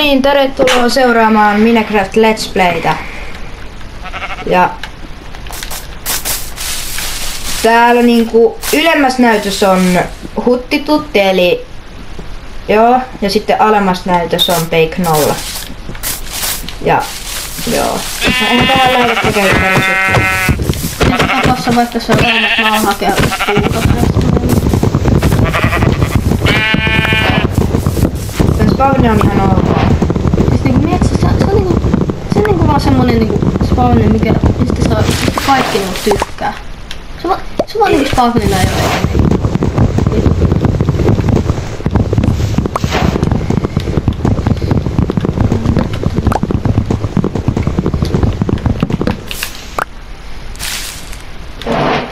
Niin, tervetuloa seuraamaan Minecraft Let's Playtä. Ja täällä niinku ylemmäs näytös on huttitutti eli joo, ja sitten alemmas näytös on Bake 0. Ja joo. No eihän tähän lähde tekemään perusjuttuja. Ja tossa vaikka se on aina nauhakeudut Tän spawni on ihan ok. siis niinku metsässä se on niinku vaan semmonen niinku spawni, mikä mistä kaikki niinku tykkää. Se on vaan niinku spawnilla jo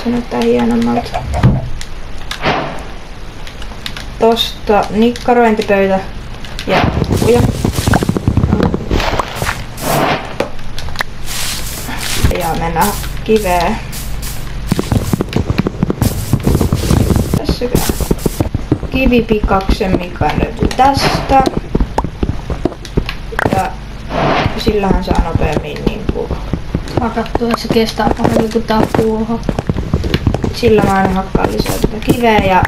Se näyttää hienommalta. Tosta nikkarointipöytä ja puja. Ja mennään kiveen. Tässäkään. Kivipikaksen, mikä löytyy tästä. Ja sillähän saa nopeammin niinku hakattua ja se kestää paremmin kuin tää puuho. Sillä mä aina hakkaan lisää tätä kiveä ja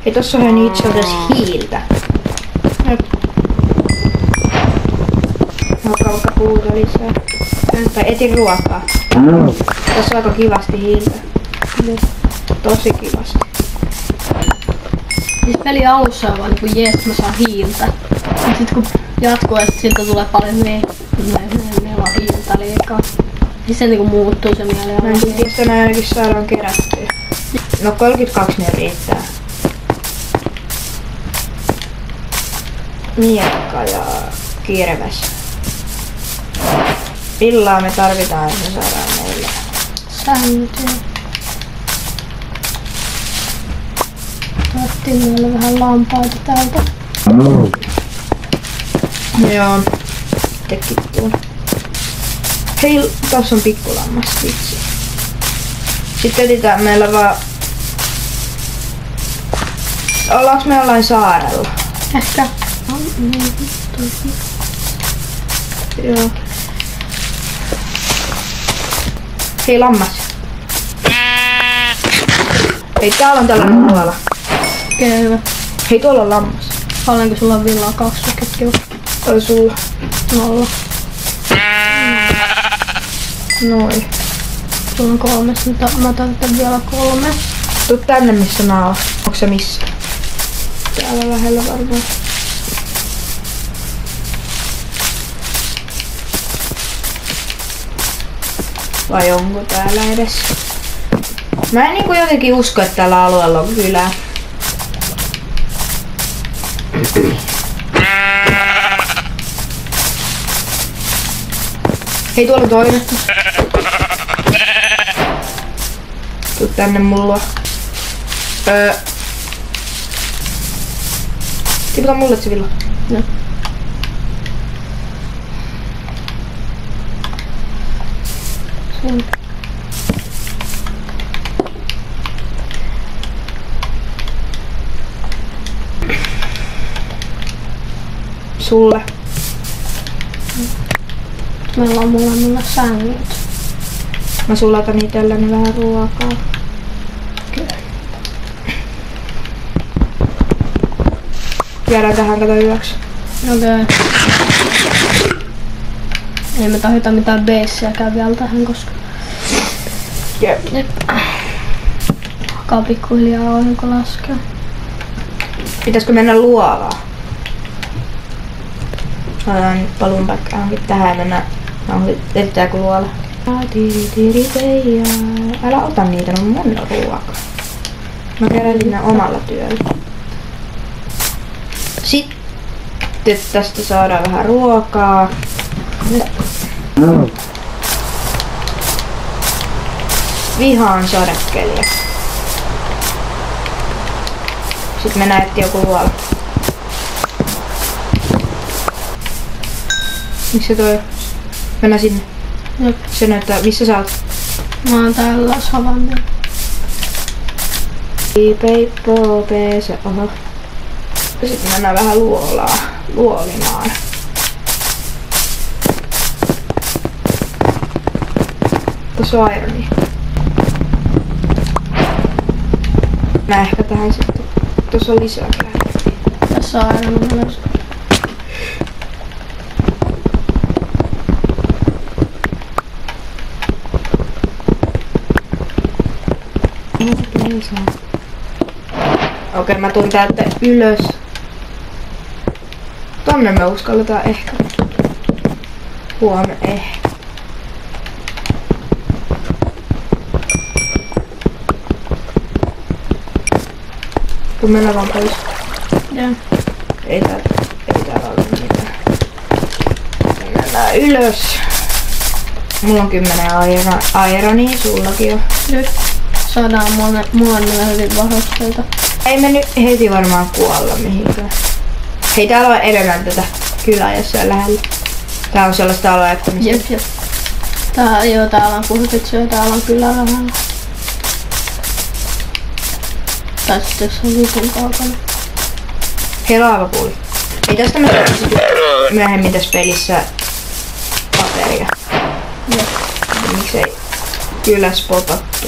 hei, tossa on itse asiassa hiiltä. Hakkaa vaikka puuta lisää. Tai etin ruokaa. Tässä on aika kivasti hiiltä. Tosi kivasti. Siis peli alussa on vaan niinku jees, mä saan hiiltä. Mut sit kun jatkuu ja siltä tulee paljon meillä on hiiltä liikaa. Siis se niinku muuttuu se mieli. Mä en tiedä, että tänään ainakin saadaan kerättyä. No 32 ne riittää. Miekka ja kirves. Villaa me tarvitaan, että me saadaan meille. Säntyy. Otettiin meille vähän lampaita täältä. Joo, tekin tuon. Hei, tossa on pikkulammas, vitsi. Sitten etsitään meillä vaan... Ollaanko me jollain saarella? Ehkä. Joo. Hei, lammas. Hei, täällä on tällainen luola. Okei, hyvä. Hei, tuolla on lammas. Paljonko sulla on villaa 2 ketjua? Oi sulla. 0. Noin. Sulla on 3, mä tarvitan vielä 3. Tuu tänne missä mä oon. Onko se missä? Täällä lähellä varmaan. Vai onko täällä edes? Mä en niinku jotenkin usko, että tällä alueella on kylää. Hei, tuolla on toinen. Tuu tänne mulla. Tiputa mulle se villa. No. Sulle. Meillä on molemmilla sängyt. Mä sulatan itselläni vähän ruokaa. Jäädään tähän kato yöksi. Okei. Ei me tarvita mitään beissiäkään vielä tähän, koska... Jep. Alkaa pikkuhiljaa aurinko laskea. Pitäisikö mennä luolaan? Saadaan nyt palun backgroundit tähän ja mennään. Etsitäänkö luola? Älä ota niitä, no mun on ruoka. Mä keräsin ne omalla työllä. Sitten tästä saadaan vähän ruokaa. Vihaan sadekeliä. Sitten mennään etsiä joku luola. Missä toi? Mennään sinne. Jop. Se näyttää, missä sä oot? Mä oon täällä Savannilla. Peippo, peese, oho. Sitten mennään vähän luolimaan. Tuossa on ironi. Mä ehkä tähän sitten. Tuossa on lisää käydä. Tässä on ironi myös. Okei, mä tuun täältä ylös. Tonne me uskalletaan ehkä. Huomenna ehkä. Kun mennään vaan pois. Joo. Ei täällä ole mitään. Mennään ylös. Mulla on 10 ironia, sullakin on. Nyt saadaan mulla hyvin varusteita. Ei me nyt heti varmaan kuolla mihinkään. Hei, täällä on enemmän tätä kylää jossain lähellä. Tää on sellaista aluetta, missä... Jep. Täällä on puhutitsuja, täällä on kyllä lähellä. Tai sitten se on viikon kaukana. Hei, laavapuuli. Ei tästä me myöhemmin tässä pelissä paperia. Jep. Miksei kyllä spotattu.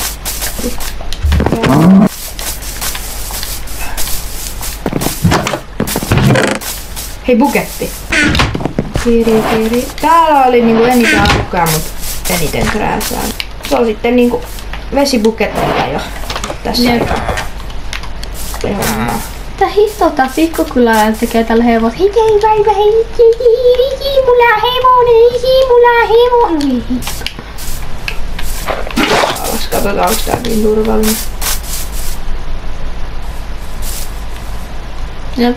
Hei, buketti. Kiri. Täällä oli niinku eniten arkkaa, mut eniten krääsää. Se on sitten niinku vesibuketteilla jo tässä. Jep. Tää hittota pikkukylää tekee tällä hevot. Hei päivä, hei mulla hevonen. Alas, katsotaan onks tää niin turvallinen. Jep,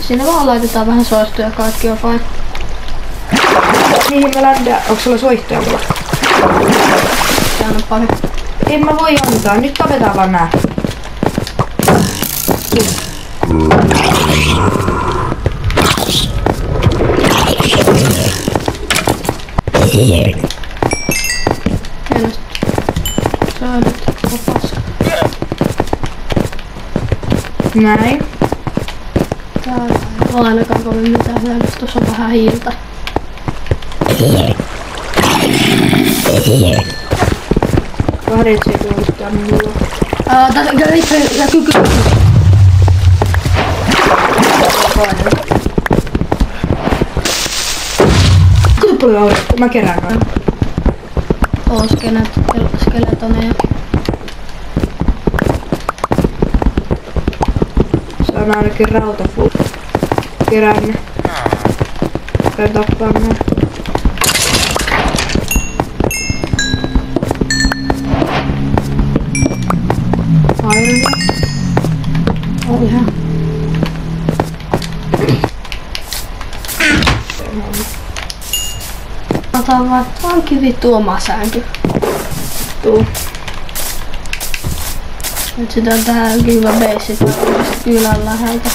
sinne vaan laitetaan vähän soistoja, kaikki on fine. Mihin me lähdetään? Onks sulla soihtoja mulla? Tää on pari. En mä voi antaa, nyt tapetaan vaan nää. Hienosti. Sä nyt paska. Näin. Täällä ei ole ainakaan kovin mitään hyödystä, tuossa on vähän hiiltä. Kahdet sekunnista mulla. Tässä ja kyky. Kuinka paljon aurinko? Mä kerään noin. On skeletoneja. Se on ainakin rautafuu. Kerään ne. Käyn tappaa nää. Aironia. On ihan. Otan vaan vittu oma sänky. Tuu. Nyt sitä on tähän kiva beissi ylän läheltä.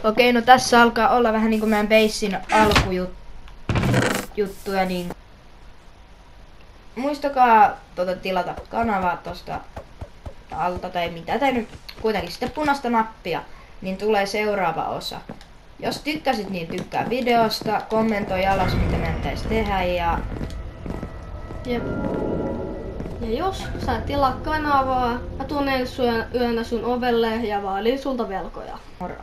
Okei, no tässä alkaa olla vähän niinku meidän beissin alkujuttuja, niin muistakaa tilata kanavaa tosta alta tai mitä, tai nyt kuitenkin sitten punaista nappia, niin tulee seuraava osa. Jos tykkäsit, niin tykkää videosta, kommentoi alas mitä meidän pitäisi tehdä ja... Jep. Ja jos sä et tilaa kanavaa, mä tuun ensi yönä sun ovelle ja vaadin sulta velkoja. Moro.